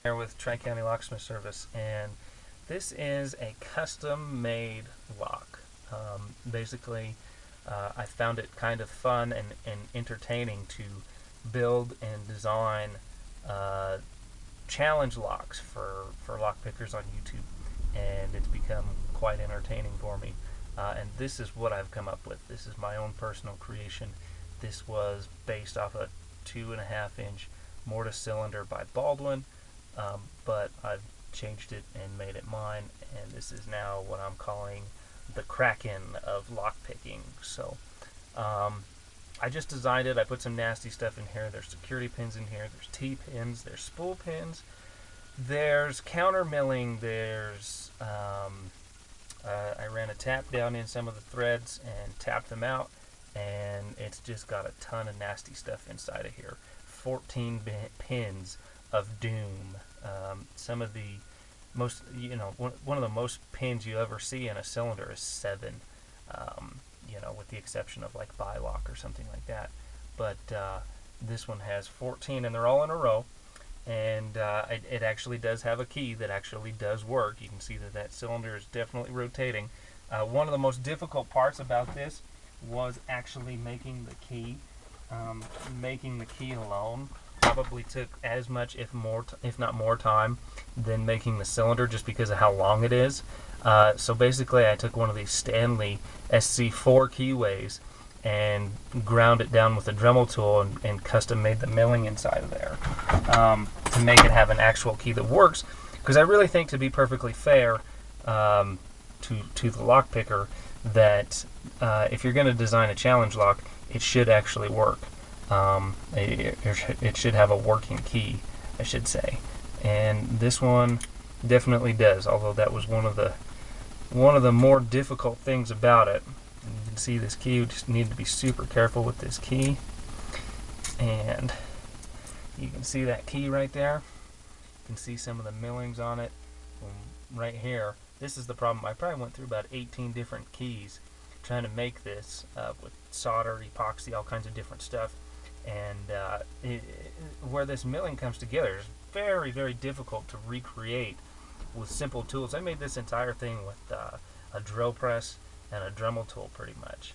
Here with Tri-County Locksmith Service, and this is a custom-made lock. Basically, I found it kind of fun and entertaining to build and design challenge locks for lock pickers on YouTube, and it's become quite entertaining for me. And this is what I've come up with. This is my own personal creation. This was based off a 2.5-inch mortise cylinder by Baldwin. But I've changed it and made it mine, and this is now what I'm calling the KRAKEN of lockpicking. So I just designed it. I put some nasty stuff in here. There's security pins in here. There's T-pins. There's spool pins. There's counter milling. There's I ran a tap down in some of the threads and tapped them out, and it's just got a ton of nasty stuff inside of here. 14 pins of doom. Some of the most, one of the most pins you ever see in a cylinder is 7. With the exception of like Bilock or something like that. But this one has 14, and they're all in a row. And it actually does have a key that actually does work. You can see that cylinder is definitely rotating. One of the most difficult parts about this was actually making the key. Making the key alone probably took as much, if not more time than making the cylinder, just because of how long it is. So basically I took one of these Stanley SC4 keyways and ground it down with a Dremel tool and custom made the milling inside of there to make it have an actual key that works, because I really think, to be perfectly fair to the lock picker, that if you're going to design a challenge lock, it should actually work. It should have a working key, I should say, and this one definitely does. Although that was one of the more difficult things about it. You can see this key. You just need to be super careful with this key, and you can see that key right there. You can see some of the millings on it right here. This is the problem. I probably went through about 18 different keys trying to make this with solder, epoxy, all kinds of different stuff. And where this milling comes together is very, very difficult to recreate with simple tools. I made this entire thing with a drill press and a Dremel tool, pretty much.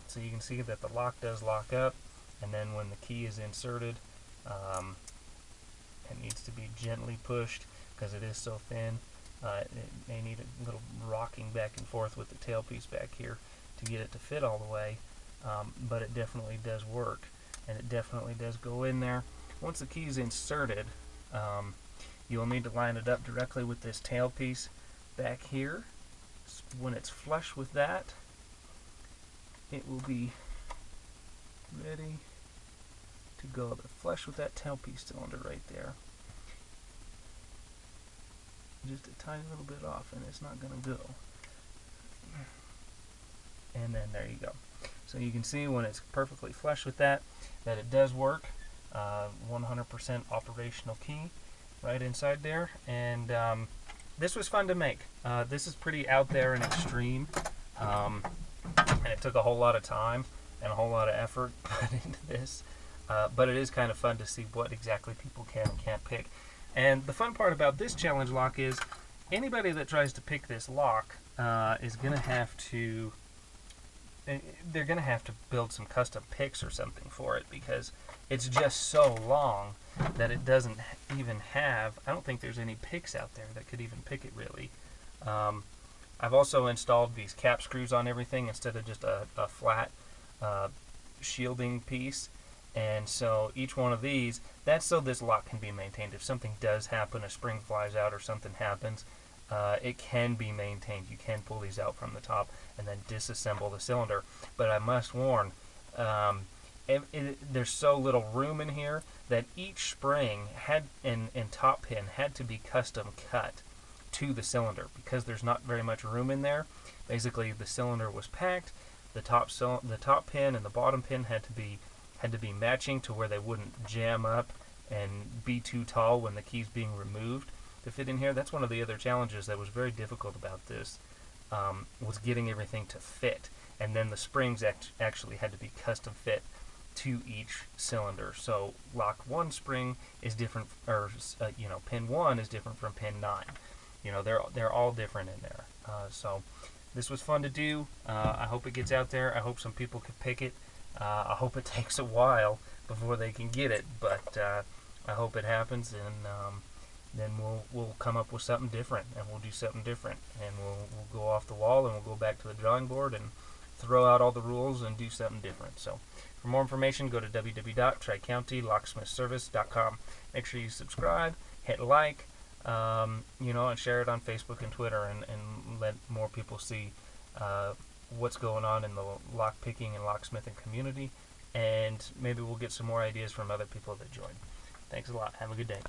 So you can see that the lock does lock up, and then when the key is inserted, it needs to be gently pushed because it is so thin. It may need a little rocking back and forth with the tailpiece back here to get it to fit all the way, but it definitely does work. And it definitely does go in there. Once the key is inserted, you'll need to line it up directly with this tailpiece back here. When it's flush with that, it will be ready to go. They're flush with that tailpiece cylinder right there. Just a tiny little bit off, and it's not going to go. And then there you go. So you can see when it's perfectly flush with that it does work. 100% operational key right inside there. And this was fun to make. This is pretty out there and extreme. And it took a whole lot of time and a whole lot of effort put into this. But it is kind of fun to see what exactly people can and can't pick. And the fun part about this challenge lock is anybody that tries to pick this lock is going to have to build some custom picks or something for it, because it's just so long that it doesn't even have, I don't think there's any picks out there that could even pick it, really. I've also installed these cap screws on everything instead of just a flat shielding piece. And so each one of these, that's so this lock can be maintained. If something does happen, a spring flies out or something happens, it can be maintained. You can pull these out from the top and then disassemble the cylinder. But I must warn, there's so little room in here that each spring and top pin had to be custom cut to the cylinder, because there's not very much room in there. Basically, the cylinder was packed. The top pin and the bottom pin had to be matching to where they wouldn't jam up and be too tall when the key's being removed to fit in here. That's one of the other challenges that was very difficult about this, was getting everything to fit. And then the springs actually had to be custom fit to each cylinder. So lock 1 spring is different, or pin 1 is different from pin 9. They're all different in there. So this was fun to do. I hope it gets out there. I hope some people can pick it. I hope it takes a while before they can get it, but I hope it happens, and then we'll come up with something different, and we'll do something different, and we'll go off the wall, and we'll go back to the drawing board and throw out all the rules and do something different. So for more information, go to www.tricountylocksmithservice.com. Make sure you subscribe, hit like, and share it on Facebook and Twitter, and let more people see what's going on in the lock picking and locksmithing community, and maybe we'll get some more ideas from other people that join. Thanks a lot. Have a good day.